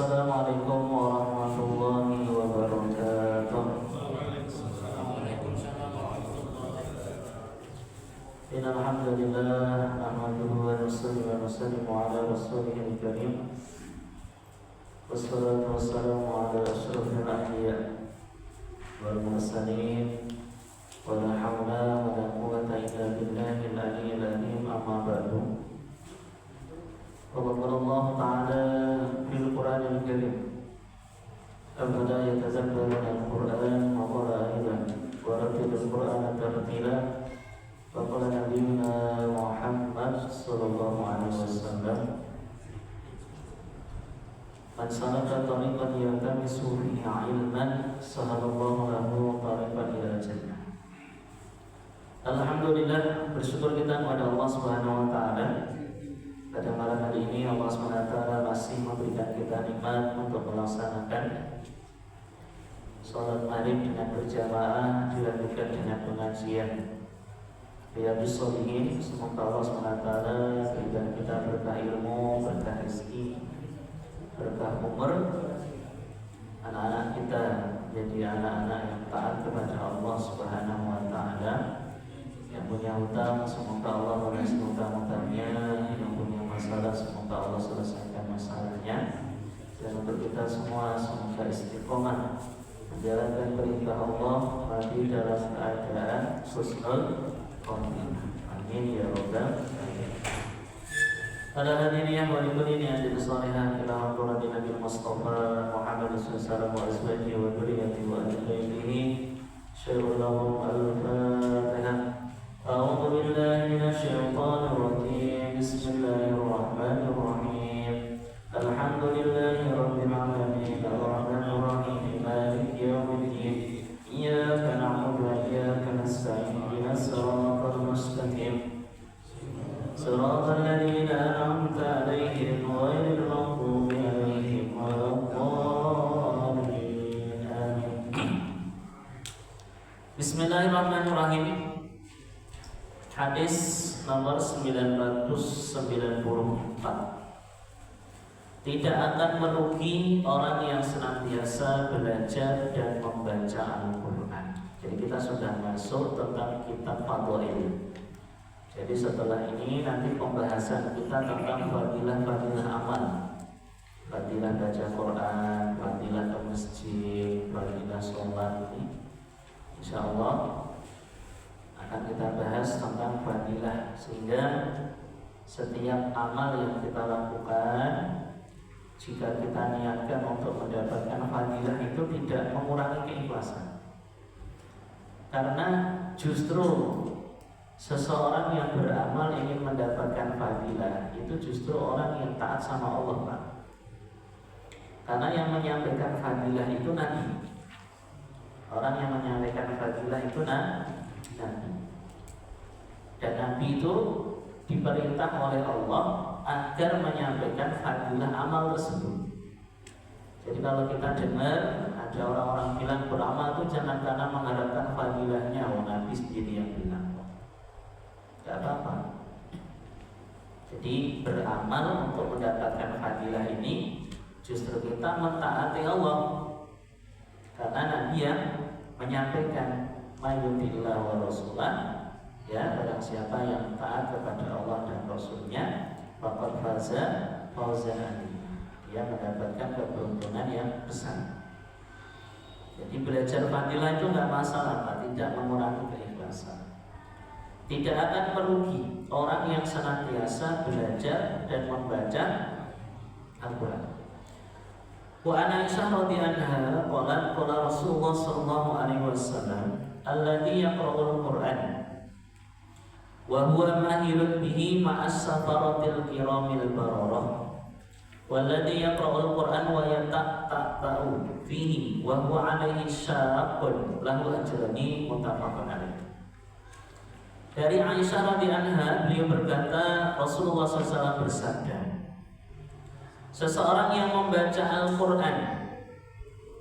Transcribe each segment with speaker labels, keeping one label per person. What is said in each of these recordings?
Speaker 1: Assalamualaikum warahmatullahi wabarakatuh. Innal hamdalillah nahmaduhu wa nusallimu ala rasulihil karim. Wassalatu wassalamu ala asyrafil anbiya wal mursalin. Wa la hawla wa la quwwata illa billahil aliyyil azim. Amma ba'du. Qala Allah Ta'ala fil Qur'anil Karim, afala yatadabbaruna al-Qur'an wa qala aidan wa rattilil Qur'ana tartila. Wa qala nabiyyuna Muhammad sallallahu alaihi wasallam, man salaka tariqan yaltamisu fihi ilman sahalallahu lahu tariqan ila jannah. Alhamdulillah, bersyukur kita kepada Allah Subhanahu wa taala. Pada malam hari ini Allah SWT masih memberikan kita nikmat untuk melaksanakan sholat maghrib dengan berjamaah, dilanjutkan dengan pengajian Riyadhus Shalihin. Semoga Allah SWT berikan kita berkah ilmu, berkah rezeki, berkah umur, anak-anak kita jadi anak-anak yang taat kepada Allah Subhanahu wa taala. Yang punya hutang, semoga Allah melunasi hutang-hutangnya. Yang punya masalah, semoga Allah selesaikan masalahnya. Dan untuk kita semua, semoga istiqomah menjalankan perintah Allah mati dalam keadaan husnul khotimah. Amin ya rabbal alamin. Pada hari ini yang ini adil salihah ila Qur'an Nabi Mustafa Muhammad sallallahu alaihi wasallam wa dzurriyyati wa ahlihi syai'un lahum al-Fatihah. أعوذ بالله من الشيطان الرجيم. بسم الله الرحمن الرحيم. الحمد لله رب العالمين الرحمن الرحيم مالك يوم الدين إياك نعبد وإياك نستعين اهدنا الصراط المستقيم صراط الذين أنعمت عليهم غير المغضوب عليهم ولا الضالين آمين. بسم الله الرحمن الرحيم. Hadis nomor 994. Tidak akan merugi orang yang senantiasa belajar dan membaca Al-Quran. Jadi kita sudah masuk tentang kitab Fadhail. Jadi setelah ini nanti pembahasan kita tentang fadilah-fadilah amal, fadilah baca Quran, fadilah ke masjid, fadilah sholat ini, insyaallah akan kita bahas tentang fadilah, sehingga setiap amal yang kita lakukan, jika kita niatkan untuk mendapatkan fadilah, itu tidak mengurangi keikhlasan. Karena justru seseorang yang beramal ingin mendapatkan fadilah, itu justru orang yang taat sama Allah, Pak. Karena yang menyampaikan fadilah itu Nabi. Orang yang menyampaikan fadilah itu Nabi. Dan Nabi itu diperintah oleh Allah agar menyampaikan fadilah amal tersebut. Jadi kalau kita dengar ada orang-orang bilang beramal itu jangan karena mengharapkan fadilahnya, Nabi sendiri yang bilang, tidak apa-apa. Jadi beramal untuk mendapatkan fadilah ini justru kita mentaati Allah, karena Nabi yang menyampaikan mayutillah wa rasulah, ya, barang siapa yang taat kepada Allah dan Rasulnya, faqad faza fawzan azima, dia mendapatkan keberuntungan yang besar. Jadi belajar fadilah itu enggak masalah, Pak, tidak mengurangi keikhlasan. Tidak akan merugi orang yang senantiasa belajar dan membaca Al-Quran. Wa an Aisyah radhiyallahu anha qala Rasulullah sallallahu alaihi wasallam, alladhi yaqra'ul Qur'an wa huwa mahirun bihi ma'as safaratil kiramil bararah walladhi yaqra'ul Qur'an wa yata'ta'u fihi wa huwa 'alaihi syaqqun lahu ajrani, muttafaqun alaih. Dari Aisyah radhiyallahu anha, beliau berkata, Rasulullah SAW bersabda, seseorang yang membaca Al-Quran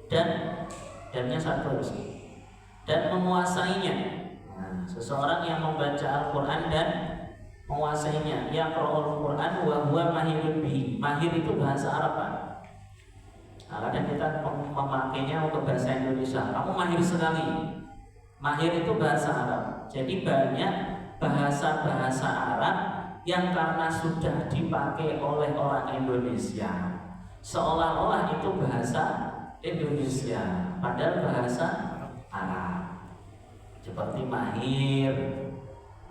Speaker 1: dannya satu dan menguasainya. Nah, seseorang yang membaca Al-Quran dan menguasainya, yaqra'ul Quran wa huwa mahirun bihi. Mahir itu bahasa Arab, Pak. Nah, kadang kita memakainya untuk bahasa Indonesia. Kamu mahir sekali. Mahir itu bahasa Arab. Jadi banyak bahasa-bahasa Arab yang karena sudah dipakai oleh orang Indonesia, seolah-olah itu bahasa Indonesia, padahal bahasa Arab. Seperti mahir.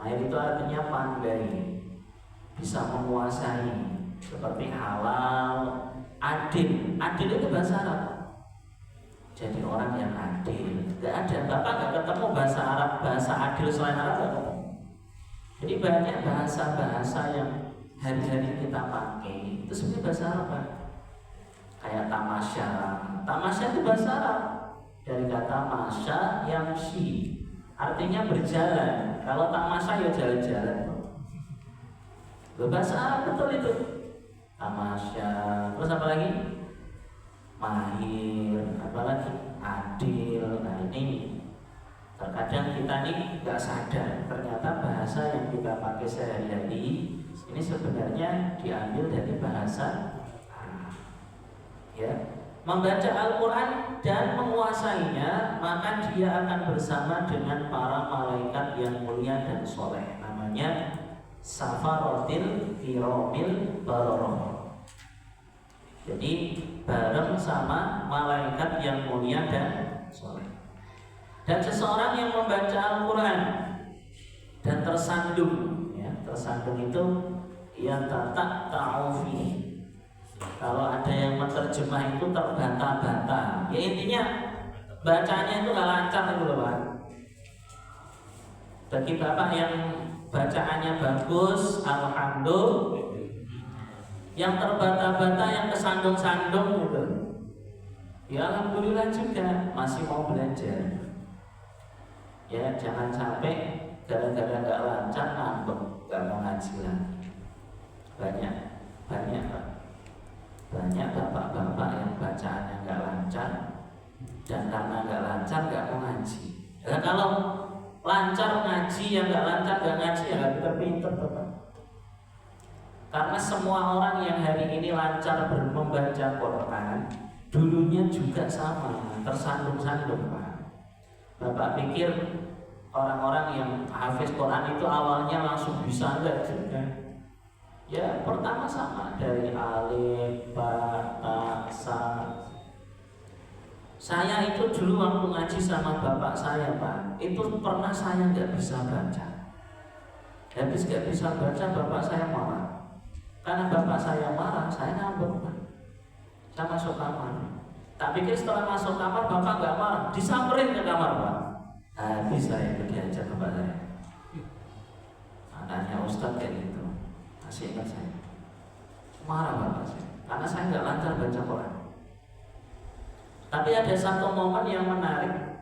Speaker 1: Mahir itu artinya pandai, bisa menguasai. Seperti halal, adil. Adil itu bahasa Arab. Jadi orang yang adil. Gak ada, Bapak gak ketemu bahasa Arab, bahasa adil selain Arab gak ketemu. Jadi banyak bahasa-bahasa yang hari-hari kita pakai itu sebenarnya bahasa Arab, Pak. Kayak tamasya. Tamasya itu bahasa Arab, dari kata masya yamshi, artinya berjalan. Kalau tamasya ya jalan-jalan. Bahasa Arab betul itu. Tamasya. Terus apa lagi? Mahir. Apa lagi? Adil. Nah ini terkadang kita nih nggak sadar ternyata bahasa yang kita pakai sehari-hari ini sebenarnya diambil dari bahasa Arab. Ya, membaca Al-Quran dan menguasainya, maka dia akan bersama dengan para malaikat yang mulia dan soleh. Namanya Safaratil Kiramil Bararah. Jadi bareng sama malaikat yang mulia dan soleh. Dan seseorang yang membaca Al-Quran dan tersandung, ya, tersandung itu yang tak ta'ufi. Kalau ada yang menerjemah itu terbata-bata. Ya intinya bacanya itu nggak lancar itu loh, Pak. Bagi Bapak yang bacaannya bagus, alhamdulillah. Yang terbata-bata, yang kesandung-sandung gitu, ya alhamdulillah juga, masih mau belajar. Ya jangan sampai gara-gara nggak lancar ngambek, nggak mau ngaji lagi. Banyak Pak. Banyak bapak-bapak yang bacaannya nggak lancar, dan karena nggak lancar nggak mau ngaji. Dan kalau lancar ngaji, yang nggak lancar nggak ngaji, ya nggak pinter-pinter, Bapak. Karena semua orang yang hari ini lancar membaca Quran, dulunya juga sama, tersandung-sandung, Pak. Bapak pikir orang-orang yang hafiz Quran itu awalnya langsung bisa, enggak juga. Ya pertama sama, dari alif, ba, ta, sa. Saya itu dulu waktu ngaji sama bapak saya, Pak, itu pernah saya nggak bisa baca. Habis nggak bisa baca, bapak saya marah. Karena bapak saya marah, saya ngambek, Pak. Saya masuk kamar. Tak pikir setelah masuk kamar bapak nggak marah, disamperin ke kamar, Pak. Habis saya itu diajak bapak saya. Anaknya Ustadz kayak gitu. Masih ingat saya. Marah bapak saya, karena saya nggak lancar baca Quran. Tapi ada satu momen yang menarik.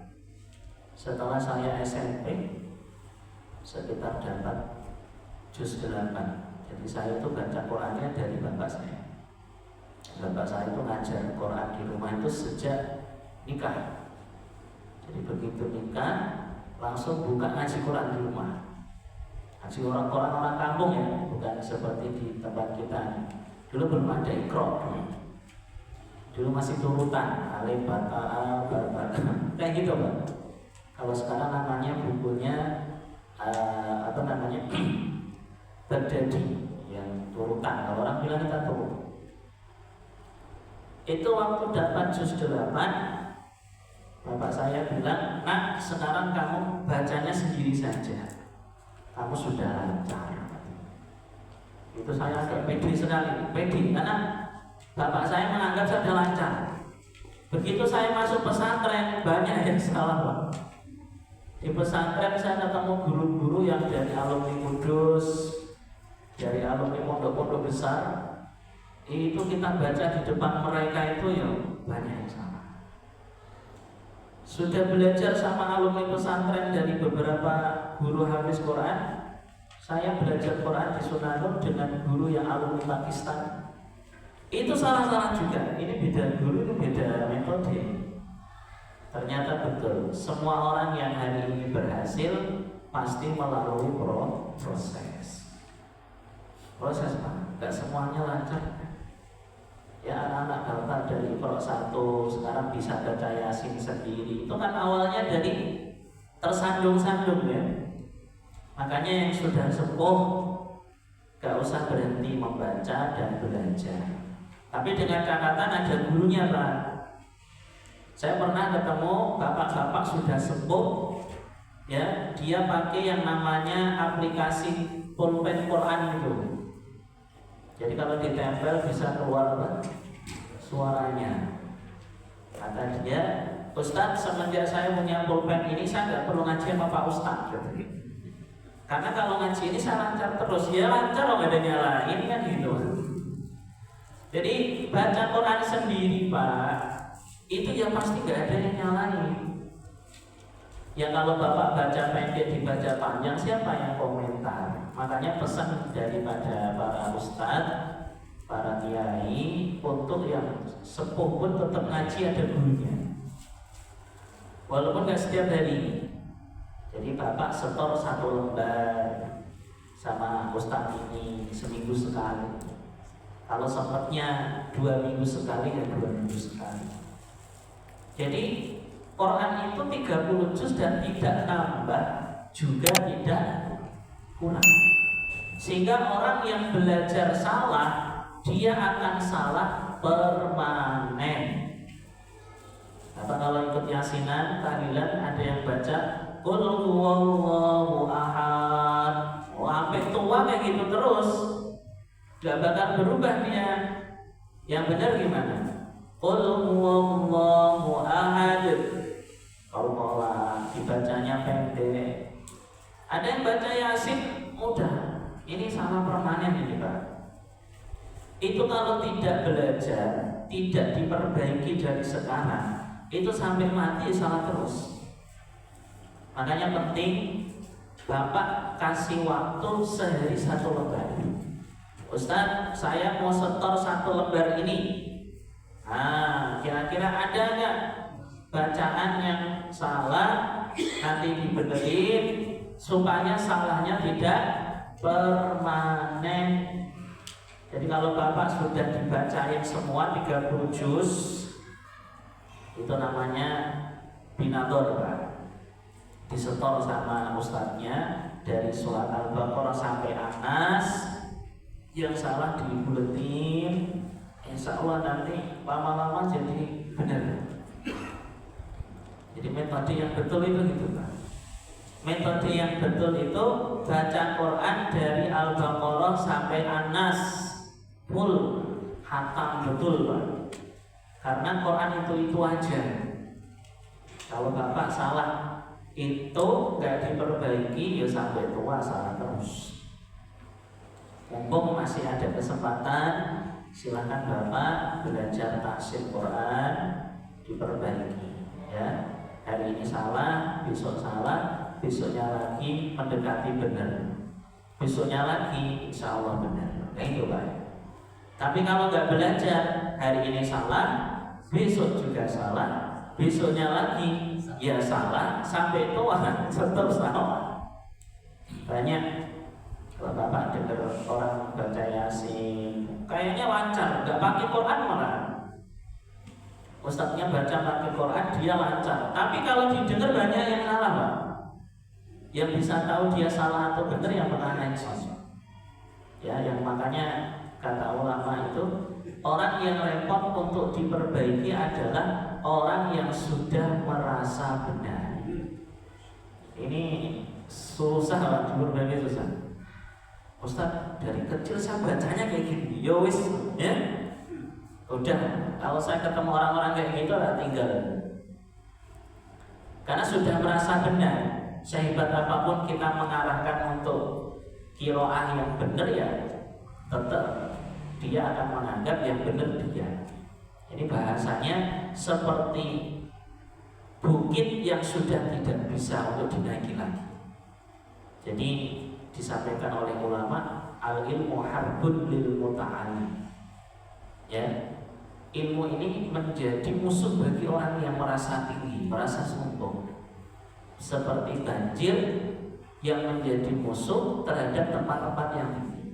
Speaker 1: Setelah saya SMP, sekitar dapat juz 8. Jadi saya itu baca Qurannya dari bapak saya. Bapak saya itu ngajar Quran di rumah itu sejak nikah. Jadi begitu nikah langsung buka ngaji Quran di rumah. Ngaji orang kampung ya, bukan seperti di tempat kita. Dulu belum ada Iqra. Dulu masih turutan alif, ba, ta, ba, kayak gitu, Pak. Kalau sekarang namanya bukunya apa namanya? Baghdadi, yang turutan. Kalau orang bilang kita turun. Itu waktu dapat juz 8, bapak saya bilang, "Nak, sekarang kamu bacanya sendiri saja. Kamu sudah lancar." Itu saya agak pede sekali, pede karena bapak saya menganggap saya sudah lancar. Begitu saya masuk pesantren, banyak yang salah, Pak. Di pesantren saya ketemu guru-guru yang dari alumni Kudus, dari alumni pondok-pondok besar. Itu kita baca di depan mereka itu ya banyak yang salah. Sudah belajar sama alumni pesantren dari beberapa guru hafiz Quran. Saya belajar Quran di Sunanur dengan guru yang alumni Pakistan. Itu salah-salah juga. Ini beda guru, itu beda metode. Ternyata betul, semua orang yang hari ini berhasil pasti melalui proses, Pak. Gak semuanya lancar. Ya anak-anak bapak dari Pro 1 sekarang bisa baca Yasin sendiri. Itu kan awalnya dari tersandung-sandung ya. Makanya yang sudah sepuh gak usah berhenti membaca dan belajar. Tapi dengan catatan ada gurunya Pak. Saya pernah ketemu bapak-bapak sudah sepuh ya, dia pakai yang namanya aplikasi pulpen Quran itu. Jadi kalau ditempel bisa keluar suaranya. Kata dia, Ustadz semenjak saya punya pulpen ini saya nggak perlu ngaji sama Pak Ustadz. Karena kalau ngaji ini saya lancar terus. Ya lancar loh, nggak ada nyala. Ini kan gitu. Jadi baca Quran sendiri Pak, itu ya pasti nggak ada yang nyalain. Ya kalau bapak baca pendek dibaca panjang, siapa yang komentar? Makanya pesan daripada para ustadz, para kiai, untuk yang sepuh pun tetap ngaji ada gurunya, walaupun gak setiap hari. Jadi bapak setor 1 lembar sama ustadz ini seminggu sekali. Kalau sempatnya 2 minggu sekali ya 2 minggu sekali. Jadi Quran itu 30 juz dan tidak nambah juga tidak kurang. Sehingga orang yang belajar salah, dia akan salah permanen. Apa kalau ikut yasinan, tahlilan ada yang baca Qul huwallahu ahad. Sampai tua kayak gitu terus, gak bakal berubah dia. Yang benar gimana? Qul huwallahu ahad. Kalau pola dibacanya pendek. Ada yang baca Yasin mudah. Ini salah permanen ini Pak. Itu kalau tidak belajar, tidak diperbaiki dari sekarang, itu sampai mati salah terus. Makanya penting Bapak kasih waktu sehari 1 lembar. Ustadz, saya mau setor 1 lembar ini. Kira-kira ada nggak bacaan yang salah? Nanti dibenerin supaya salahnya tidak permanen. Jadi kalau Bapak sudah dibacain semua 30 juz, itu namanya binador Pak. Disetor sama ustadznya dari surat Al-Baqarah sampai Anas. Yang salah dibuletin, insya Allah nanti lama-lama jadi benar. Jadi metode yang betul itu gitu Pak. Metode yang betul itu baca Quran dari Al-Baqarah sampai Anas full, hatam betul Pak. Karena Quran itu aja. Kalau Bapak salah itu nggak diperbaiki, ya sampai tua salah terus. Mumpung masih ada kesempatan, silakan Bapak belajar tafsir Quran, diperbaiki ya. Hari ini salah, besok salah, besoknya lagi mendekati benar, besoknya lagi insya Allah benar. Nah itu Pak. Tapi kalau nggak belajar, hari ini salah, besok juga salah, besoknya lagi ya salah, sampai tua tetap salah. Banyak kalau Bapak dengar orang baca Yasin, kayaknya lancar, nggak pakai Quran malah. Ustadznya baca pakai Quran, dia lancar. Tapi kalau didengar banyak yang salah Pak. Yang bisa tahu dia salah atau benar yang pernah ngaji. Ya, yang makanya kata ulama itu, orang yang repot untuk diperbaiki adalah orang yang sudah merasa benar. Ini susah lah, diperbaiki susah. Ustaz, dari kecil saya bacanya kayak gini, ya wis, ya. Udah, kalau saya ketemu orang-orang kayak gitu lah tinggal. Karena sudah merasa benar. Sehebat apapun kita mengarahkan untuk qiraah yang benar ya, tetap dia akan menganggap yang benar dia. Ini bahasanya seperti bukit yang sudah tidak bisa untuk dinaiki lagi. Jadi disampaikan oleh ulama, al-ilmu harbun lil muta'allim. Ya, ilmu ini menjadi musuh bagi orang yang merasa tinggi, merasa sombong. Seperti banjir yang menjadi musuh terhadap tempat-tempat yang tinggi.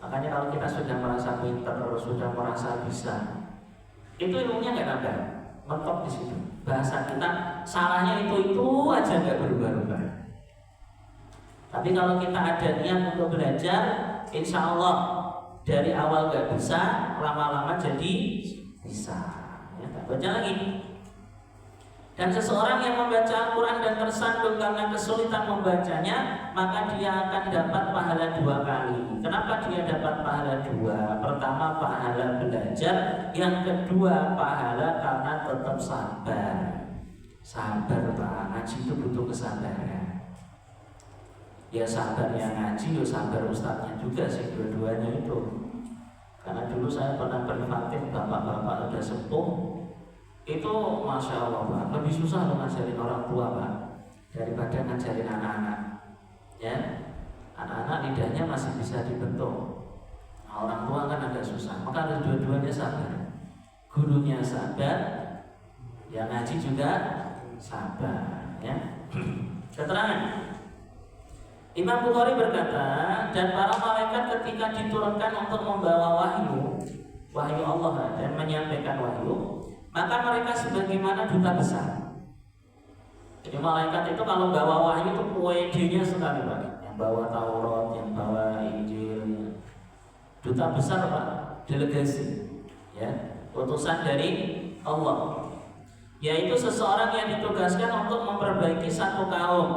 Speaker 1: Makanya kalau kita sudah merasa pintar, sudah merasa bisa, itu ilmunya nggak nambah, mentok di situ. Bahasa kita salahnya itu aja nggak berubah-ubah. Tapi kalau kita ada niat untuk belajar, insya Allah dari awal nggak bisa, lama-lama jadi bisa. Ya, baca lagi. Dan seseorang yang membaca Al-Quran dan tersandung karena kesulitan membacanya, maka dia akan dapat pahala 2 kali. Kenapa dia dapat pahala 2? Pertama pahala belajar, yang kedua pahala karena tetap sabar. Sabar Pak, ngaji itu butuh kesabaran. Ya sabar yang ngaji, ya sabar ustadznya juga sih, dua-duanya itu. Karena dulu saya pernah privatin bapak-bapak udah sepuh, itu masya Allah Pak, lebih susah loh ngajarin orang tua Pak daripada ngajarin anak-anak. Ya, anak-anak lidahnya masih bisa dibentuk. Nah, orang tua kan agak susah, maka harus dua-duanya sabar. Gurunya sabar, yang ngaji juga sabar. Ya. Keterangan Imam Bukhari berkata, dan para malaikat ketika diturunkan untuk membawa wahyu Allah dan menyampaikan wahyu, maka mereka sebagaimana duta besar. Jadi malaikat itu kalau bawa wahyu itu WD-nya sekali Pak. Yang bawa Taurat, yang bawa Injil, duta besar Pak, delegasi, ya, utusan dari Allah. Yaitu seseorang yang ditugaskan untuk memperbaiki satu kaum.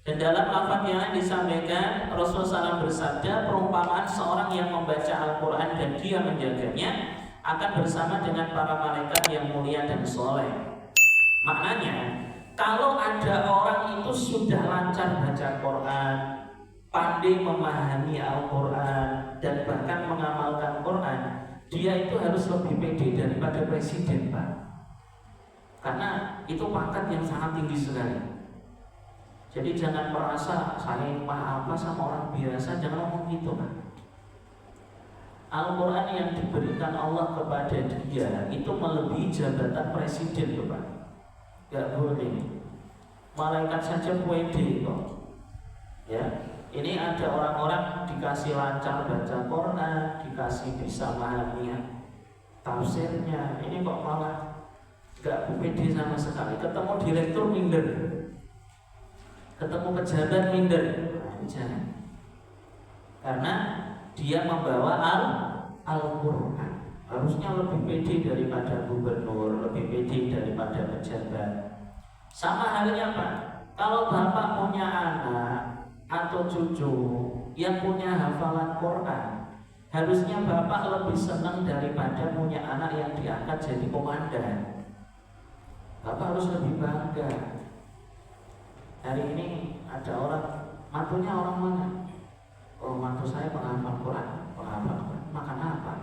Speaker 1: Dan dalam lafaz yang lain disampaikan, Rasulullah SAW bersabda, perumpamaan seorang yang membaca Al-Quran dan dia menjaganya akan bersama dengan para malaikat yang mulia dan soleh. Maknanya, kalau ada orang itu sudah lancar baca Quran, pandai memahami Al-Quran, dan bahkan mengamalkan Quran, dia itu harus lebih pede daripada presiden Pak. Karena itu pangkat yang sangat tinggi sekali. Jadi jangan merasa saya apa sama orang biasa, jangan ngomong gitu Pak. Al-Quran yang diberikan Allah kepada dia itu melebihi jabatan presiden Pak. Gak boleh. Malaikat saja pede kok. Ya, ini ada orang-orang dikasih lancar baca Quran, dikasih bisa memahami tafsirnya, ini kok malah gak pede sama sekali. Ketemu direktur minder, ketemu pejabat minder. Nah, jangan. Karena dia membawa Al-Quran. Harusnya lebih pede daripada gubernur, lebih pede daripada pejabat. Sama halnya Pak, kalau Bapak punya anak atau cucu yang punya hafalan Quran, harusnya Bapak lebih senang daripada punya anak yang diangkat jadi komandan. Bapak harus lebih bangga. Hari ini ada orang, mantunya orang mana? Oh, mantu saya penghafal Quran. Penghafal Quran. Makan apa?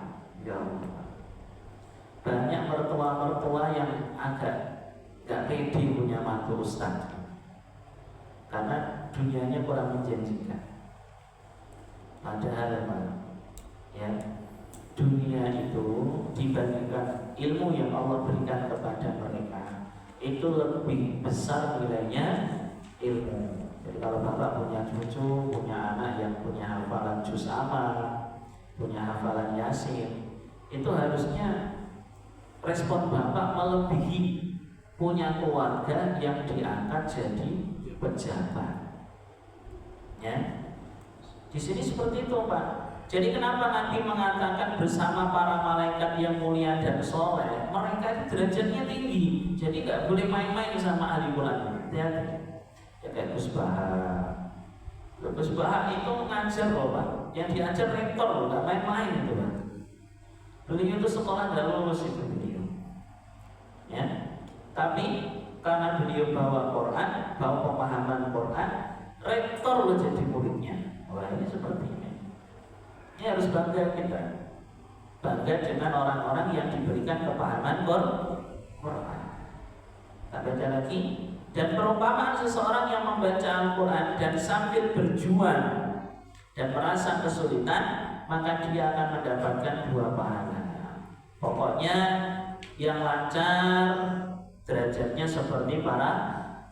Speaker 1: Ya Allah. Banyak mertua-mertua yang agak gak pede punya mantu ustaz, karena dunianya kurang menjanjikan. Padahal ya, dunia itu dibandingkan ilmu yang Allah berikan kepada mereka, itu lebih besar nilainya ilmu. Jadi kalau Bapak punya cucu, punya anak yang punya hafalan juz amal, punya hafalan yasin, itu harusnya respon Bapak melebihi punya keluarga yang diangkat jadi pejabat. Ya, di sini seperti itu Pak. Jadi kenapa Nabi mengatakan bersama para malaikat yang mulia dan soleh, mereka itu derajatnya tinggi. Jadi nggak boleh main-main sama ahli Quran. Hati-hati. Ya kayak Gus Bahar. Gus Bahar itu mengajar loh Pak. Yang diajar rektor loh, nggak main-main itu Pak. Beliau itu sekolah nggak lulus itu beliau. Ya, tapi karena beliau bawa Quran, bawa pemahaman Quran, rektor loh jadi muridnya. Wah ini seperti ini. Ini harus bangga kita. Bangga dengan orang-orang yang diberikan kepahaman Quran. Tak baca lagi. Dan perumpamaan seseorang yang membaca Al-Quran dan sambil berjuang dan merasa kesulitan, maka dia akan mendapatkan 2 pahala. Pokoknya yang lancar derajatnya seperti para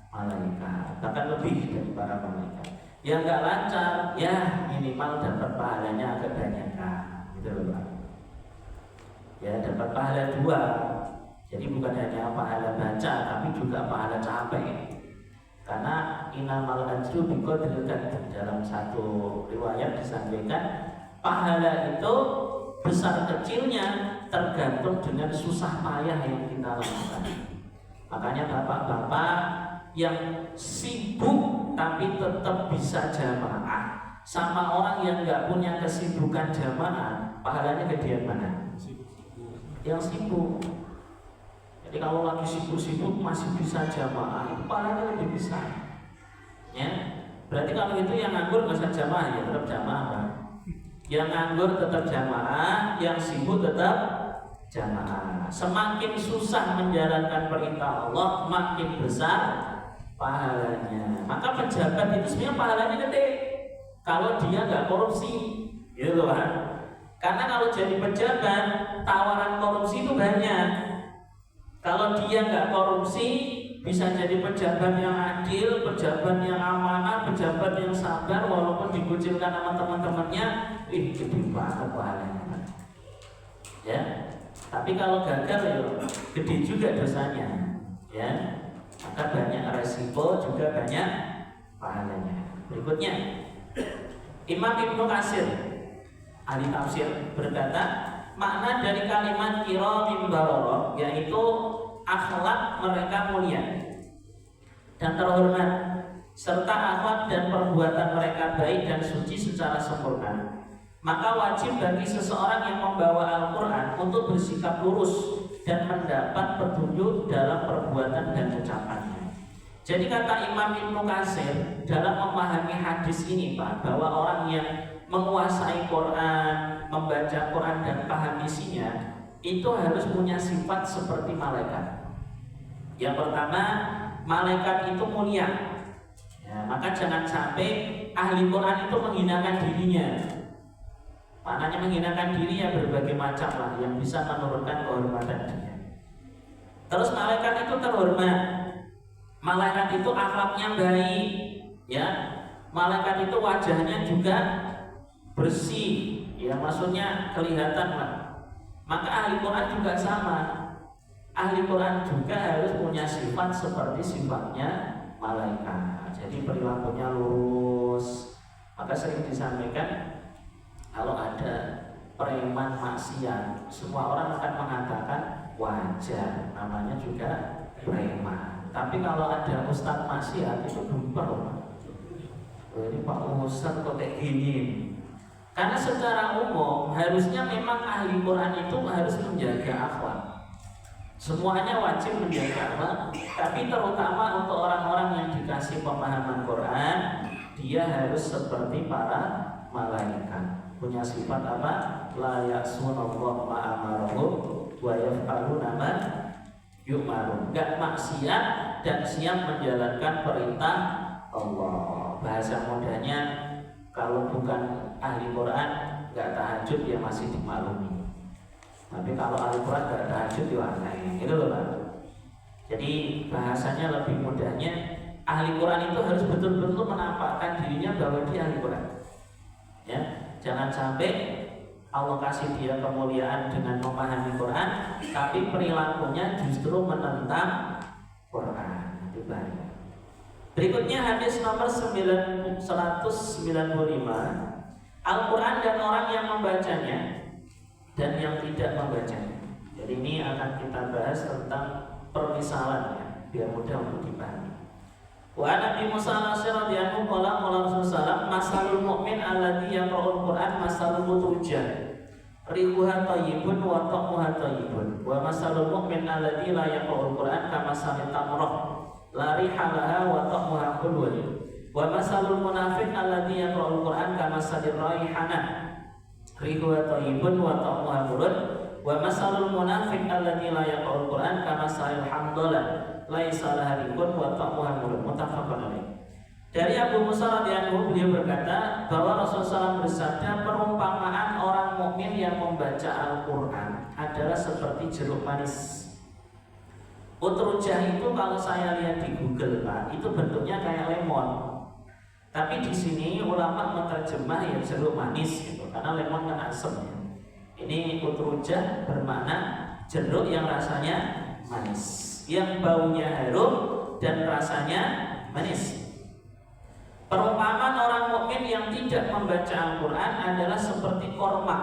Speaker 1: malaikat, bahkan lebih dari para malaikat. Yang nggak lancar, ya minimal dapat pahalanya agak banyak kan, gitu loh Pak. Ya dapat pahala 2. Jadi bukan hanya pahala baca, tapi juga pahala capek. Karena inamal ajru biqadril kadr, dalam satu riwayat disampaikan pahala itu besar kecilnya tergantung dengan susah payah yang kita lakukan. Makanya bapak-bapak yang sibuk tapi tetap bisa jamaah sama orang yang nggak punya kesibukan jamaah, pahalanya gedean mana? Yang sibuk. Jadi kalau lagi sibuk-sibuk masih bisa jamaah, itu pahalanya lebih besar. Ya, berarti kalau itu yang nganggur nggak usah jamaah, ya tetap jamaah. Kan? Yang nganggur tetap jamaah, yang sibuk tetap jamaah. Semakin susah menjalankan perintah Allah, makin besar pahalanya. Maka pejabat itu sebenarnya pahalanya gede kalau dia nggak korupsi, gitu kan? Karena kalau jadi pejabat, tawaran korupsi itu banyak. Kalau dia nggak korupsi, bisa jadi pejabat yang adil, pejabat yang amanah, pejabat yang sabar, walaupun dikucilkan sama teman-temannya, gede banget pahalanya. Ya, tapi kalau gagal ya gede juga dosanya. Ya, maka banyak resiko juga banyak pahalanya. Berikutnya, Imam Ibnu Katsir, ahli tafsir, berkata makna dari kalimat kiramin bararah yaitu akhlak mereka mulia dan terhormat, serta akhlak dan perbuatan mereka baik dan suci secara sempurna. Maka wajib bagi seseorang yang membawa Al-Quran untuk bersikap lurus dan mendapat petunjuk dalam perbuatan dan ucapannya. Jadi kata Imam Ibnu Katsir dalam memahami hadis ini Pak, bahwa orang yang menguasai Quran, membaca Quran dan paham isinya, itu harus punya sifat seperti malaikat. Yang pertama, malaikat itu mulia. Ya, maka jangan sampai ahli Quran itu menghinakan dirinya. Maknanya menghinakan diri ya berbagai macam lah yang bisa menurunkan kehormatan dia. Terus malaikat itu terhormat. Malaikat itu akhlaknya baik, ya. Malaikat itu wajahnya juga bersih, ya maksudnya kelihatan lah. Maka ahli Quran juga sama. Ahli Quran juga harus punya sifat seperti sifatnya malaikat. Jadi perilakunya lurus. Maka sering disampaikan kalau ada preman maksiat, semua orang akan mengatakan wajar, namanya juga preman. Tapi kalau ada ustadz maksiat itu dumper. Ini Pak Ustadz kok kayak gini. Karena secara umum harusnya memang ahli Quran itu harus menjaga akhlak. Semuanya wajib menjaga akhlak, tapi terutama untuk orang-orang yang dikasih pemahaman Quran, dia harus seperti para malaikat. Punya sifat apa? La ya'sunallaha ma amarahum wa yaf'aluna ma yu'marun. Enggak maksiat dan siap menjalankan perintah Allah. Bahasa mudahnya, kalau bukan ahli Quran nggak tahajud ya masih dimaklumi. Tapi kalau ahli Quran nggak tahajud ya aneh, gitu loh Pak. Jadi bahasanya lebih mudahnya, ahli Quran itu harus betul-betul menampakkan dirinya bahwa dia ahli Quran. Ya, jangan sampai Allah kasih dia kemuliaan dengan memahami Quran, tapi perilakunya justru menentang Quran. Itu bahaya. Berikutnya hadis nomor 195. Al-Quran dan orang yang membacanya dan yang tidak membacanya. Jadi ini akan kita bahas tentang permisalan ya, biar mudah untuk dipahami. Wa Nabi Musa radhiyallahu anhu qala Rasulullah masalul mu'min alladzi yaqra'ul Qur'an masalul mutujah. Rihuha thayyibun wa ta'muha thayyibun. Wa masalul mu'min alladzi la yaqra'ul Qur'an kamasalit tamrah. La rihalaha wa ta'muha khulwun. Wa masalul munafiq alladzi yaqra'ul Qur'an kamasalir raihanah. Rihuha thayyibun wa ta'muha khulwun. Wa masalul munafiq alladzi la yaqra'ul Qur'an kamasalil hamdalah. Laisa laha rihun wa ta'muha khulwun. Muttafaqun alaih. Dari Abu Musa radhiyallahu anhu, beliau berkata bahwa Rasulullah SAW bersabda, perumpamaan orang mukmin yang membaca Al-Quran adalah seperti jeruk manis. Utrujah itu kalau saya lihat di Google Pak, itu bentuknya kayak lemon. Tapi di sini ulama menerjemah ya jeruk manis gitu, karena lemon kan asam ya. Ini utrujah bermakna jeruk yang rasanya manis, yang baunya harum dan rasanya manis. Perumpamaan orang mukmin yang tidak membaca Al-Quran adalah seperti korma,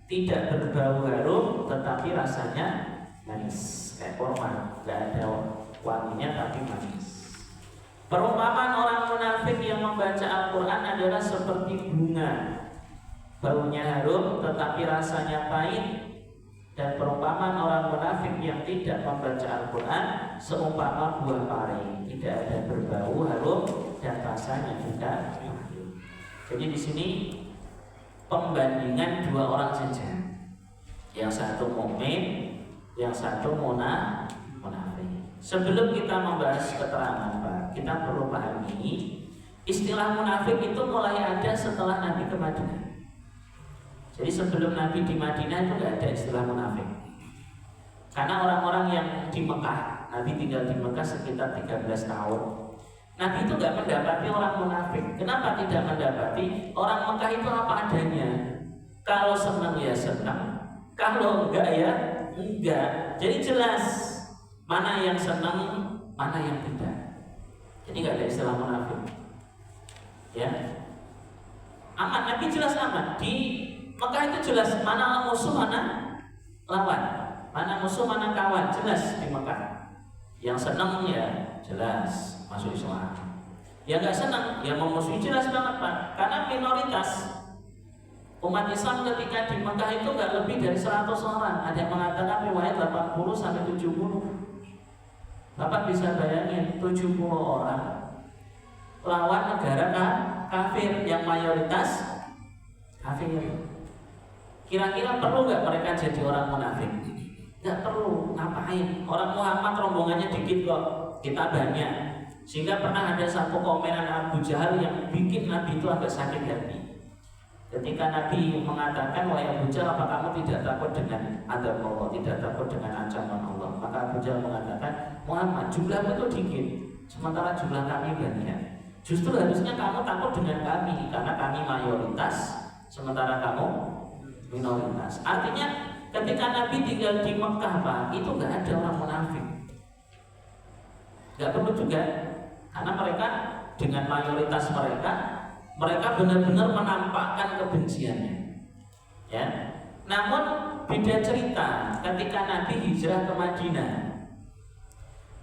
Speaker 1: tidak berbau harum tetapi rasanya manis. Kayak korma, nggak ada wanginya tapi manis. Perumpamaan orang munafik yang membaca Al-Quran adalah seperti bunga, baunya harum tetapi rasanya pahit. Dan perumpamaan orang munafik yang tidak membaca Al-Quran seumpama buah pari, tidak ada berbau harum dan rasanya juga pahit. Jadi di sini pembandingan dua orang saja, yang satu mukmin, yang satu munafik. Sebelum kita membahas keterangan Pak, kita perlu pahami istilah munafik itu mulai ada setelah Nabi ke Madinah. Jadi sebelum Nabi di Madinah itu tidak ada istilah munafik. Karena orang-orang yang di Mekah, Nabi tinggal di Mekah sekitar 13 tahun. Nabi itu tidak mendapati orang munafik. Kenapa tidak mendapati? Orang Mekah itu apa adanya. Kalau senang ya senang, kalau enggak ya enggak. Jadi jelas mana yang senang, mana yang tidak. Jadi nggak ada istilah munafik. Ya, aman. Nabi jelas aman. Di Mekah itu jelas mana musuh, mana lawan, mana musuh, mana kawan, jelas di Mekah. Yang senang ya jelas masuk Islam, yang nggak senang ya memusuhi, jelas banget Pak. Karena minoritas umat Islam ketika di Mekah itu nggak lebih dari 100 orang. Ada yang mengatakan riwayat 80 sampai 70. Bapak bisa bayangin 70 orang lawan negara kafir yang mayoritas kafir. Kira-kira perlu nggak mereka jadi orang munafik? Nggak perlu. Ngapain? Orang Muhammad rombongannya dikit kok, kita banyak. Sehingga pernah ada satu komenan Abu Jahal yang bikin Nabi itu agak sakit hati. Ketika Nabi mengatakan, wahai Abu Jahal, apa kamu tidak takut dengan azab Allah, tidak takut dengan ancaman Allah? Maka Abu Jahal mengatakan, Muhammad, jumlahmu itu dikit, sementara jumlah kami banyak. Justru harusnya kamu takut dengan kami, karena kami mayoritas, sementara kamu minoritas. Artinya ketika Nabi tinggal di Mekah Pak, itu nggak ada orang munafik. Nggak perlu juga, karena mereka dengan mayoritas mereka benar-benar menampakkan kebenciannya. Ya. Namun beda cerita ketika Nabi hijrah ke Madinah.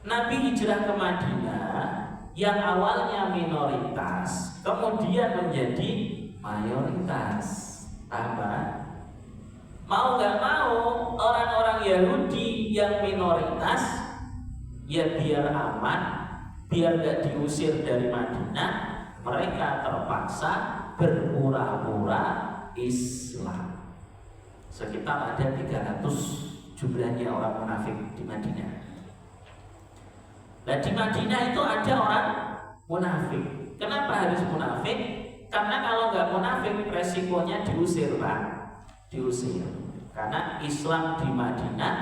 Speaker 1: Nabi hijrah ke Madinah yang awalnya minoritas kemudian menjadi mayoritas. Apa? Mau nggak mau orang-orang Yahudi yang minoritas ya biar aman, biar nggak diusir dari Madinah, mereka terpaksa berpura-pura Islam. Sekitar ada 300 jumlahnya orang munafik di Madinah. Nah di Madinah itu ada orang munafik. Kenapa harus munafik? Karena kalau nggak munafik resikonya diusir Pak, diusir. Karena Islam di Madinah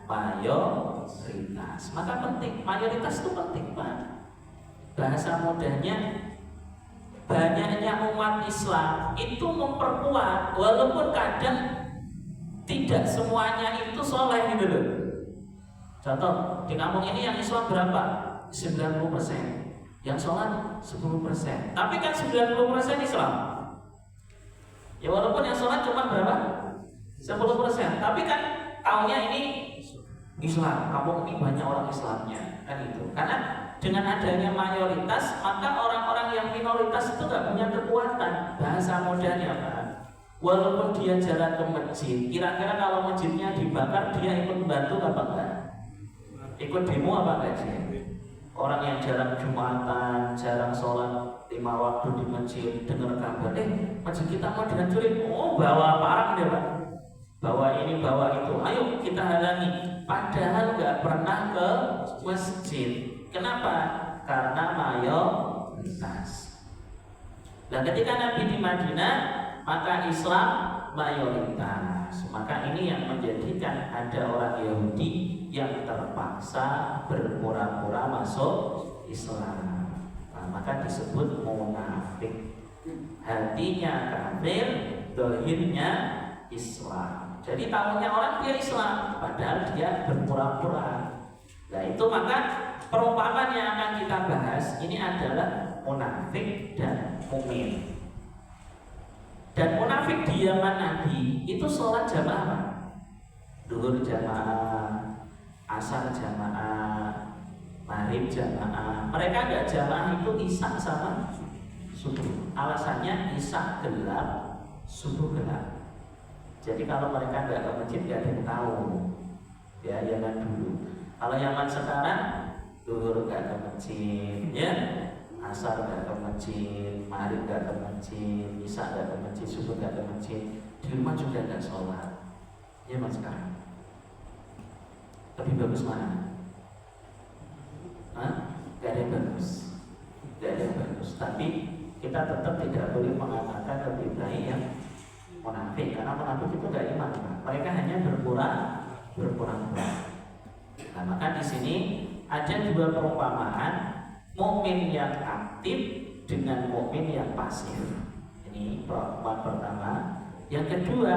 Speaker 1: mayoritas, maka penting, mayoritas itu penting Pak. Bahasa mudahnya, banyaknya umat Islam itu memperkuat, walaupun kadang tidak semuanya itu soleh gitu loh. Contoh, di kampung ini yang Islam berapa? 90%. Yang sholat 10%. Tapi kan 90% Islam. Ya walaupun yang sholat cuma berapa? 10%. Tapi kan tahunnya ini Islam, kampung ini banyak orang Islamnya, kan itu. Karena dengan adanya mayoritas, maka orang-orang yang minoritas itu nggak punya kekuatan. Bahasa mudahnya Pak, walaupun dia jalan ke masjid, kira-kira kalau masjidnya dibakar, dia ikut bantu apa enggak? Ikut demo apa enggak sih? Orang yang jarang Jumatan, jarang sholat 5 waktu di masjid, dengar kabar, masjid kita mau dihancurin, oh bawa parang deh Pak, bawa ini, bawa itu, ayo kita halangi. Padahal nggak pernah ke masjid. Kenapa? Karena mayoritas. Dan ketika Nabi di Madinah, maka Islam mayoritas. Maka ini yang menjadikan ada orang Yahudi yang terpaksa berpura-pura masuk Islam. maka disebut munafik. Hatinya kafir, zahirnya Islam. Jadi tahunya orang dia Islam, padahal dia berpura-pura. Nah itu maka perumpamaan yang akan kita bahas ini adalah munafik dan mukmin. Dan munafik di zaman Nabi itu sholat jamaah, duhur jamaah, asar jamaah, maghrib jamaah. Mereka nggak jamaah itu isya sama subuh. Alasannya isya gelap, subuh gelap. Jadi kalau mereka nggak ke masjid nggak ada yang tahu. Ya zaman dulu. Kalau zaman sekarang duhur nggak ke masjid, ya asar nggak ke masjid, maghrib nggak ke masjid, isya nggak ke masjid, subuh nggak ke masjid, di rumah juga nggak sholat. Ya mas sekarang lebih bagus mana? Gak ada yang bagus, gak ada yang bagus. Tapi kita tetap tidak boleh mengatakan lebih baik yang munafik, karena munafik itu gak iman. Mereka hanya berpura-pura. Nah maka di sini ada dua perumpamaan, mukmin yang aktif dengan mukmin yang pasif. Ini perumpamaan pertama. Yang kedua,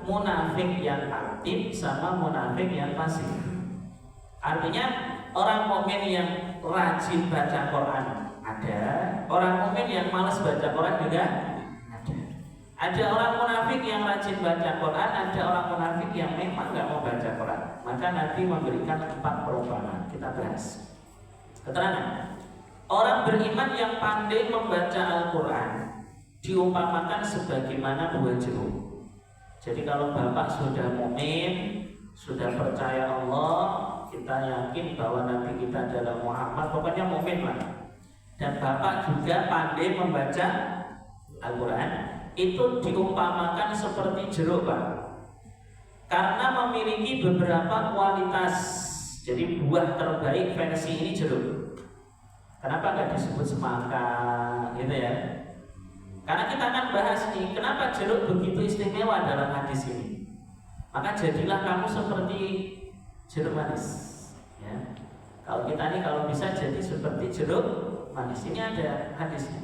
Speaker 1: munafik yang aktif sama munafik yang pasif. Artinya orang mukmin yang rajin baca Quran ada, orang mukmin yang malas baca Quran juga ada. Ada orang munafik yang rajin baca Quran, ada orang munafik yang memang nggak mau baca Quran. Maka Nabi memberikan 4 perumpamaan. Kita bahas. Keterangan. Orang beriman yang pandai membaca Al-Quran diumpamakan sebagaimana buah jeruk. Jadi kalau bapak sudah mukmin, sudah percaya Allah, kita yakin bahwa Nabi kita adalah Muhammad, pokoknya mukmin lah. Dan bapak juga pandai membaca Al-Quran, itu diumpamakan seperti jeruk Pak, karena memiliki beberapa kualitas. Jadi buah terbaik versi ini jeruk. Kenapa nggak disebut semangka gitu ya? Karena kita akan bahas nih, kenapa jeruk begitu istimewa dalam hadis ini. Maka jadilah kamu seperti jeruk manis ya. Kalau kita nih kalau bisa jadi seperti jeruk manis. Ini ada hadisnya.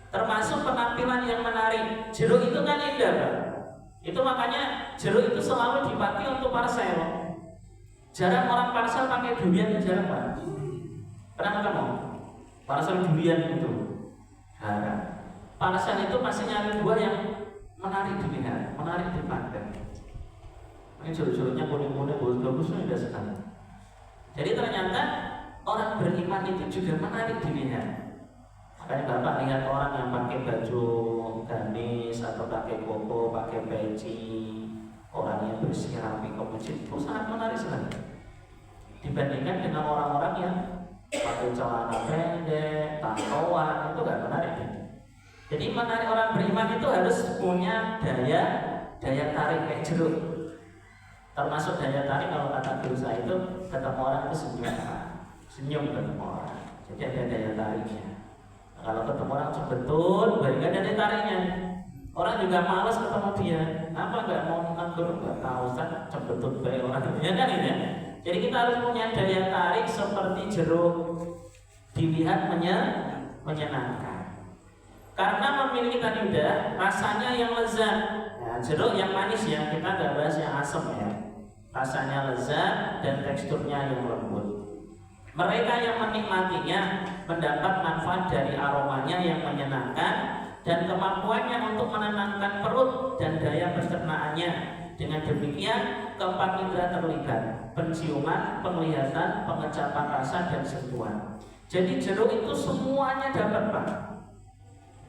Speaker 1: Termasuk penampilan yang menarik. Jeruk itu kan indah Pak. Itu makanya jeruk itu selalu dipakai untuk parsel. Jarang orang parsel pakai durian, jarang Pak. Pernah kamu? Parsel durian itu jarang. Parsel itu masih nyari buah yang menarik dilihat, menarik dipandang. Ini jeruk-jeruknya kuning-kuning, bagus-bagusnya udah sekali. Jadi ternyata orang beriman itu juga menarik dilihat. Makanya Bapak lihat orang yang pakai baju gamis atau pakai koko, pakai peci, orang yang bersih rapi ke masjid itu sangat menarik sekali. Dibandingkan dengan orang-orang yang pakai celana pendek, tatoan, itu gak menarik. Jadi menarik orang beriman itu harus punya daya tarik kayak jeruk. Termasuk daya tarik kalau kata guru saya itu ketemu orang itu senyum ketemu orang. Jadi ada daya tariknya. Nah, kalau ketemu orang sebetulnya baru gak ada daya tariknya. Orang juga malas ketemu dia. Apa nggak mau nganggur, nggak tahu kan sebetulnya baik orang ya kan ini. Jadi kita harus punya daya tarik seperti jeruk, dilihat menyenangkan. Karena memiliki tadi udah rasanya yang lezat. Nah, jeruk yang manis ya, kita nggak bahas yang asam ya. Rasanya lezat dan teksturnya yang lembut. Mereka yang menikmatinya mendapat manfaat dari aromanya yang menyenangkan dan kemampuannya untuk menenangkan perut dan daya pencernaannya. Dengan demikian keempat indera terlibat: penciuman, penglihatan, pengecapan rasa dan sentuhan. Jadi jeruk itu semuanya dapat Pak.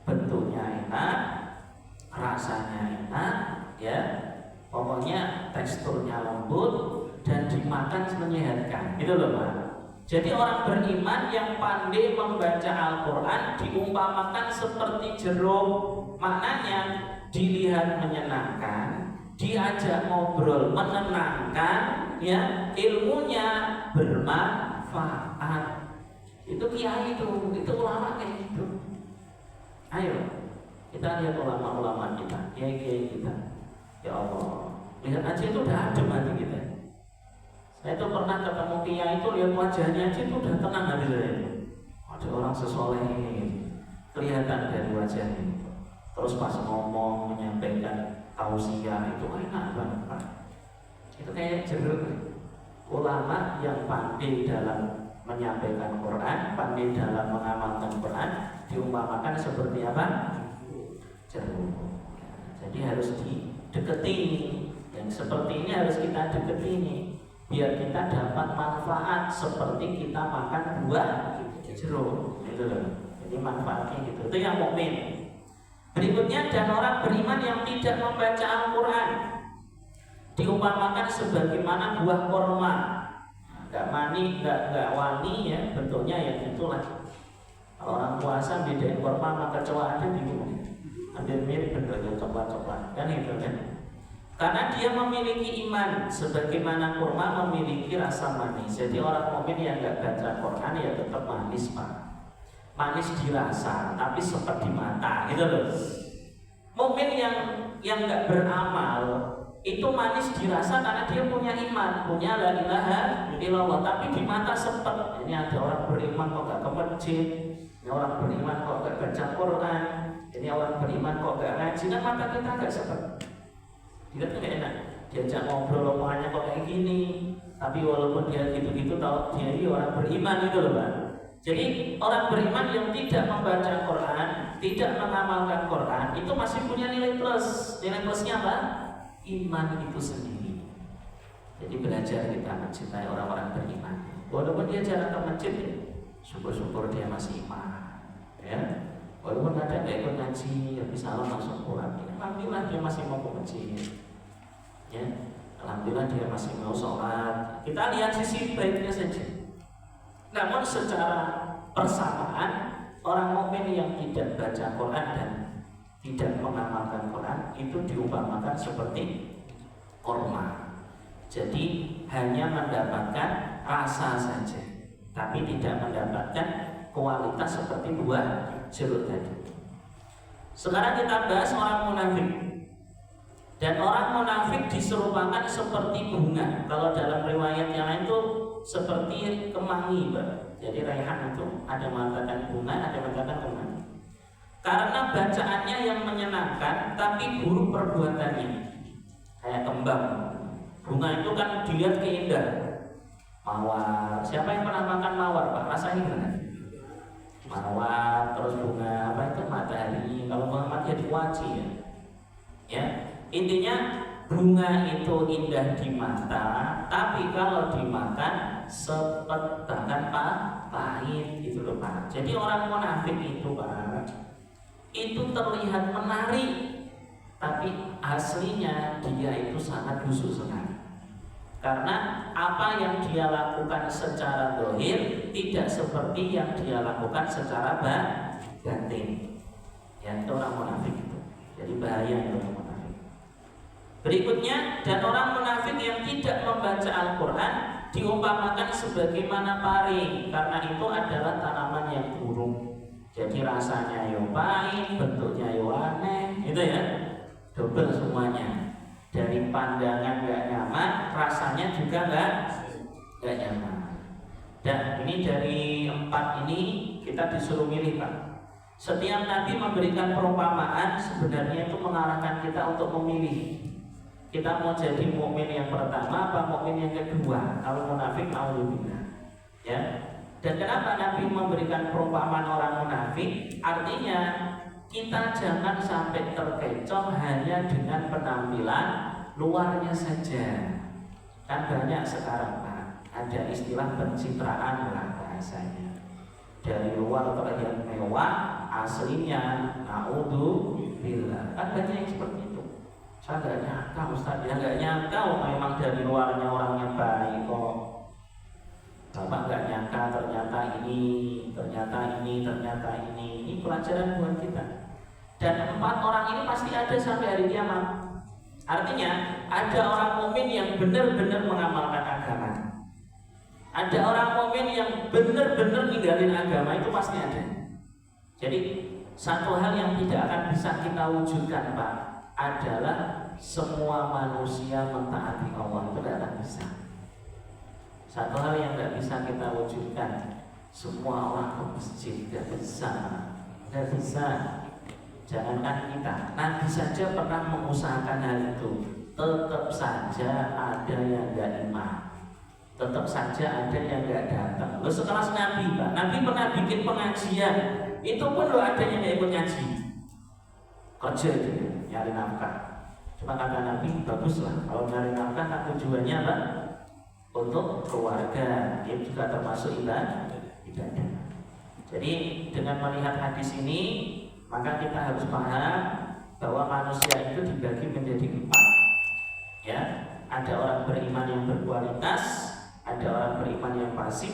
Speaker 1: Bentuknya enak, rasanya enak, ya, pokoknya teksturnya lembut dan dimakan menyehatkan. Itu loh Pak. Jadi orang beriman yang pandai membaca Al-Quran diumpamakan seperti jeruk. Maknanya dilihat menyenangkan, diajak ngobrol menenangkan, ya, ilmunya bermanfaat. Itu kiai itu ulama kayak gitu. Ayo kita lihat ulama-ulama kita, kiai-kiai kita. Ya Allah, lihat aja itu udah adem hati kita. Saya itu pernah ketemu kiai itu, lihat wajahnya aja itu udah tenang hati saya. ada orang sesoleh ini, kelihatan dari wajahnya. Terus pas ngomong menyampaikan tausiah itu enak banget Pak. Itu kayak jeruk. Ulama yang pandai dalam menyampaikan Quran, pandai dalam mengamalkan Quran, diumpamakan seperti apa? Jeruk. Jadi harus dideketi. Yang seperti ini harus kita deketi ini, biar kita dapat manfaat seperti kita makan buah jeruk, gitu loh. Jadi manfaatnya gitu. Itu yang mukmin. Berikutnya, dan orang beriman yang tidak membaca Al-Quran diumpamakan sebagaimana buah korma, nggak mani, nggak wangi ya, bentuknya ya gitulah. Kalau orang puasa bedain korma sama kecoa aja bingung, hampir mirip bentuknya coklat-coklat kan itu kan. Karena dia memiliki iman sebagaimana kurma memiliki rasa manis. Jadi orang mukmin yang nggak baca Quran ya tetap manis Pak. Manis dirasa tapi sepet di mata gitu loh. Mukmin yang nggak beramal itu manis dirasa karena dia punya iman, punya la ilaha illallah, tapi di mata sepet. Ini ada orang beriman kok nggak ke masjid, ini orang beriman kok nggak baca Quran, ini orang beriman kok nggak ngaji, kan mata kita nggak sepet. Dia tuh gak enak, diajak ngobrol omongannya kok kayak gini, tapi walaupun dia gitu-gitu tahu dia ini orang beriman itu loh Pak. Jadi orang beriman yang tidak membaca Quran, tidak mengamalkan Quran, itu masih punya nilai plus. Nilai plusnya apa? Iman itu sendiri. Jadi belajar kita mencintai orang-orang beriman. Walaupun dia jarang ke masjid ya, syukur-syukur dia masih iman ya. Walaupun kadang gak ikut ngaji, habis salam langsung pulang. Alhamdulillah dia masih mau ke masjid. Ya, alhamdulillah dia masih mau sholat. Kita lihat sisi baiknya saja. Namun secara persamaan, orang mukmin yang tidak baca Quran dan tidak mengamalkan Quran itu diumpamakan seperti korma. Jadi hanya mendapatkan rasa saja, tapi tidak mendapatkan kualitas seperti buah jeruk tadi. Sekarang kita bahas orang munafik. Dan orang munafik diserupakan seperti bunga. Kalau dalam riwayat yang lain itu seperti kemangi, Mbak. Jadi raihan itu ada mengatakan bunga, ada mengatakan kemangi. Karena bacaannya yang menyenangkan, tapi buruk perbuatannya. Kayak kembang. Bunga itu kan dilihat keindah. Mawar. Siapa yang pernah makan mawar, Pak? Rasanya gimana? Mawar, terus bunga apa itu matahari. Kalau matahari waji ya. Ya, intinya bunga itu indah di mata, tapi kalau dimakan sepet bahkan pahit gitu loh Pak. Jadi orang munafik itu Pak, itu terlihat menarik, tapi aslinya dia itu sangat busuk sekali. Karena apa yang dia lakukan secara zahir tidak seperti yang dia lakukan secara batin. Ya, itu orang munafik itu. Jadi bahaya itu orang munafik. Berikutnya, dan orang munafik yang tidak membaca Al-Quran diumpamakan sebagaimana pari, karena itu adalah tanaman yang buruk. Jadi rasanya yo pahit, bentuknya yo aneh, gitu ya. Double semuanya. Dari pandangan gak nyaman, rasanya juga gak nyaman. Dan ini dari 4 ini kita disuruh milih Pak. Setiap Nabi memberikan perumpamaan sebenarnya itu mengarahkan kita untuk memilih. Kita mau jadi mukmin yang pertama apa mukmin yang kedua? Kalau munafik naudzubillah. Ya. Dan kenapa Nabi memberikan perumpamaan orang munafik? Artinya kita jangan sampai terkecoh hanya dengan penampilan luarnya saja. Kan banyak sekarang Pak, ada istilah pencitraan lah bahasanya. Dari luar terlihat mewah, aslinya naudzubillah. Kan banyak yang seperti itu. Saya nggak nyangka Ustaz, ya nggak nyangka memang dari luarnya orangnya baik kok. Bapak nggak nyangka ternyata ini. Ini pelajaran buat kita. Dan 4 orang ini pasti ada sampai hari kiamat. Artinya ada orang mukmin yang benar-benar mengamalkan agama. Ada orang mukmin yang benar-benar ninggalin agama, itu pasti ada. Jadi satu hal yang tidak akan bisa kita wujudkan Pak adalah semua manusia mentaati Allah, itu tidak akan bisa. Satu hal yang tidak bisa kita wujudkan semua orang ke masjid, nggak bisa. Jangankan kita, Nabi saja pernah mengusahakan hal itu. Tetap saja ada yang nggak iman, tetap saja ada yang nggak datang. Lo sekelas Nabi, Pak. Nabi pernah bikin pengajian, itu pun lo ada yang nggak ikut ngaji, kerja dia nyari nafkah. Cuma kata Nabi, baguslah kalau nyari nafkah, tak tujuannya apa? Untuk keluarga, itu juga termasuk ibadah. Jadi dengan melihat hadis ini, maka kita harus paham bahwa manusia itu dibagi menjadi 4. Ya, ada orang beriman yang berkualitas, ada orang beriman yang pasif,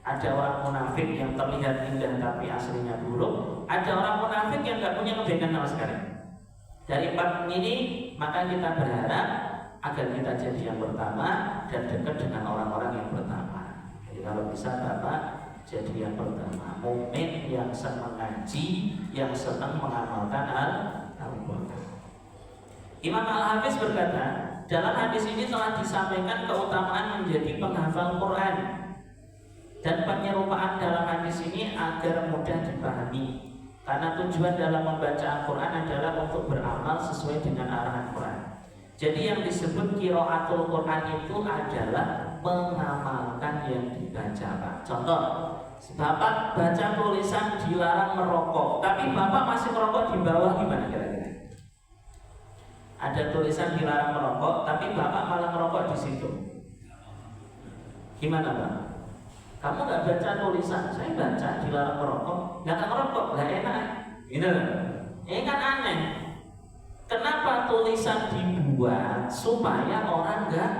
Speaker 1: ada orang munafik yang terlihat indah tapi aslinya buruk, ada orang munafik yang nggak punya kebaikan sama sekali. Dari 4 ini, maka kita berharap agar kita jadi yang pertama dan dekat dengan orang-orang yang pertama. Jadi kalau bisa Bapak jadi yang pertama, mukmin yang senang ngaji, yang senang mengamalkan Al-Quran. Imam Al-Hafiz berkata, dalam hadis ini telah disampaikan keutamaan menjadi penghafal Quran, dan penyerupaan dalam hadis ini agar mudah dipahami, karena tujuan dalam membaca Al-Quran adalah untuk beramal sesuai dengan arahan Quran. Jadi yang disebut qiraatul Quran itu adalah mengamalkan yang dibaca, Pak. Contoh, Bapak baca tulisan dilarang merokok, tapi Bapak masih merokok di bawah, gimana kira-kira? Ada tulisan dilarang merokok, tapi Bapak malah merokok di situ. Gimana, Pak? Kamu nggak baca tulisan, saya baca dilarang merokok, nggak merokok, nggak enak, gitu. Ini kan aneh. Kenapa tulisan dibuat supaya orang nggak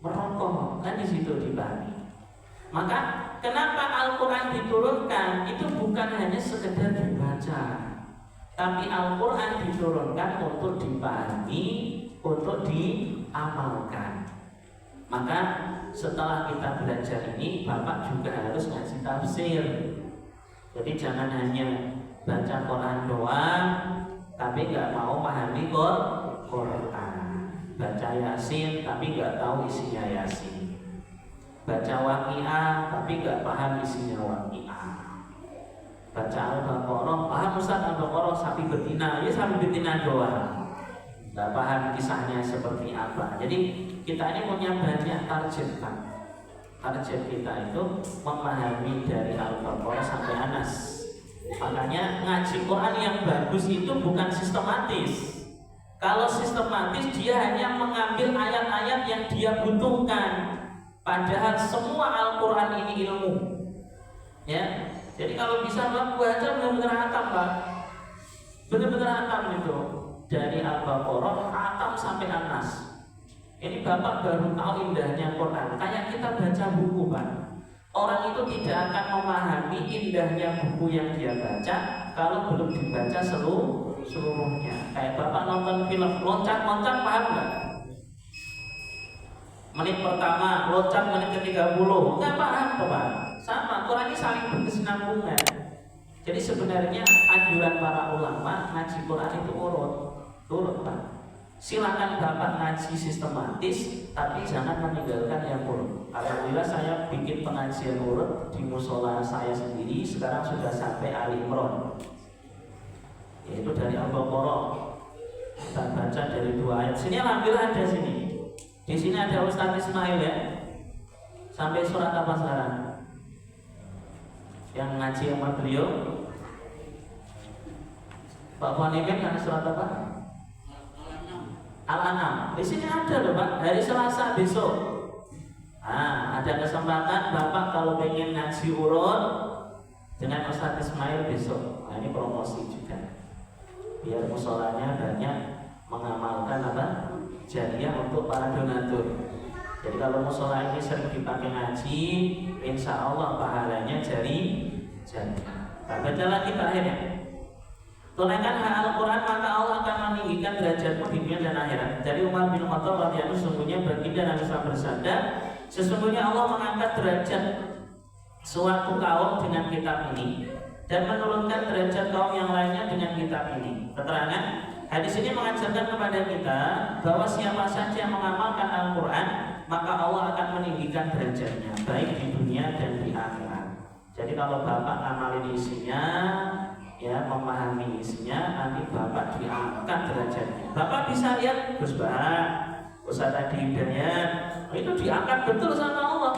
Speaker 1: merokok? Kan di situ dibagi. Maka kenapa Al-Quran diturunkan? Itu bukan hanya sekedar dibaca, tapi Al-Quran diturunkan untuk dipahami, untuk diamalkan. Maka setelah kita belajar ini, Bapak juga harus ngaji tafsir. Jadi jangan hanya baca Quran doang, tapi nggak mau pahami Quran. Baca Yasin, tapi nggak tahu isinya Yasin. Baca Waqiah, tapi nggak paham isinya Waqiah. Baca Al-Baqarah, paham Ustaz Al-Baqarah sapi betina, ya sapi betina doang, nggak paham kisahnya seperti apa. Jadi kita ini punya banyak target, Pak. Target kita itu memahami dari Al-Baqarah sampai Anas. Makanya ngaji Quran yang bagus itu bukan sistematis. Kalau sistematis dia hanya mengambil ayat-ayat yang dia butuhkan. Padahal semua Al-Quran ini ilmu. Ya, jadi kalau bisa Bapak baca benar-benar hatam, Pak. Benar-benar hatam itu. Dari Al-Baqarah hatam sampai Anas. Ini Bapak baru tahu indahnya Quran. Kayak kita baca buku, Pak. Orang itu tidak akan memahami indahnya buku yang dia baca kalau belum dibaca seluruhnya. Kayak Bapak nonton film loncat-loncat, paham nggak? Menit pertama loncat, menit ke-30 nggak paham, Pak. Sama, Quran ini saling berkesinambungan. Jadi sebenarnya anjuran para ulama ngaji Quran itu urut, Pak. Silakan Bapak ngaji sistematis, tapi jangan meninggalkan yang urut. Alhamdulillah saya bikin pengajian urut di musola saya sendiri, sekarang sudah sampai Ali Imran, yaitu dari Al-Baqarah. Kita baca dari 2 ayat. Sini alhamdulillah ada sini. Di sini ada Ustaz Ismail ya. Sampai surat apa sekarang? Yang ngaji sama beliau Pak Waniken kan surat apa? Al-An'am. Di sini ada loh, Pak. Hari Selasa besok. Ada kesempatan Bapak kalau pengen ngaji urut dengan Ustaz Ismail besok. Ini promosi juga. Biar musolanya banyak mengamalkan apa? Jariah untuk para donatur. Jadi kalau musola ini sering dipakai ngaji, insya Allah pahalanya jariah. Baca lagi terakhirnya. Tunaikan hak Al-Quran, maka Allah akan meninggikan derajatmu di dunia dan akhirat. Dari Umar bin Khattab radhiyallahu anhu, sesungguhnya baginda Nabi SAW bersabda, sesungguhnya Allah mengangkat derajat suatu kaum dengan kitab ini dan menurunkan derajat kaum yang lainnya dengan kitab ini. Keterangan hadis ini mengajarkan kepada kita bahwa siapa saja yang mengamalkan Al-Quran, maka Allah akan meninggikan derajatnya baik di dunia dan di akhirat. Jadi kalau bapak ngamalin isinya, ya memahami isinya, nanti bapak diangkat derajatnya. Bapak bisa lihat Gus Bah, Ustaz Adi Hidayat, itu diangkat betul sama Allah.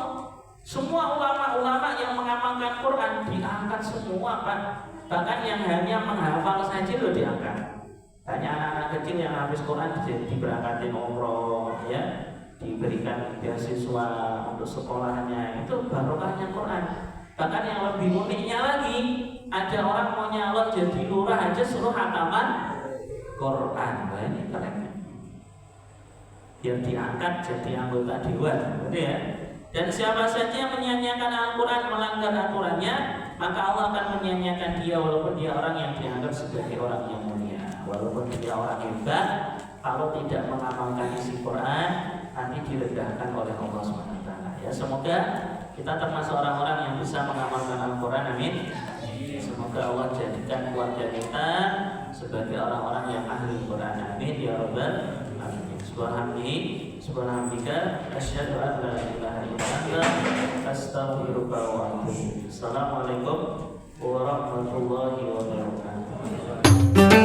Speaker 1: Semua ulama-ulama yang mengamalkan Quran diangkat semua, Pak. Bahkan yang hanya menghafal saja loh diangkat. Banyak anak-anak kecil yang habis Quran diberangkatin umroh, ya, diberikan beasiswa untuk sekolahnya. Itu barokahnya Quran. Bahkan yang lebih uniknya lagi, ada orang mau nyalon jadi lurah aja suruh hataman Quran. Wah, ini keren. Biar diangkat jadi anggota dewan, gitu ya. Dan siapa saja yang menyanyiakan Al-Quran, melanggar aturannya, maka Allah akan menyanyiakan dia walaupun dia orang yang dianggap sebagai orang yang mulia, walaupun dia orang hebat. Kalau tidak mengamalkan isi Quran, nanti direndahkan oleh Allah SWT. Ya, semoga kita termasuk orang-orang yang bisa mengamalkan Al-Quran. Amin. Semoga Allah jadikan keluarga kita sebagai orang-orang yang ahli Quran. Amin ya rabbal alamin. Subhanallah, asyhadu an la ilaha illa anta, astaghfiruka wa atubu ilaik. Assalamualaikum warahmatullahi wabarakatuh.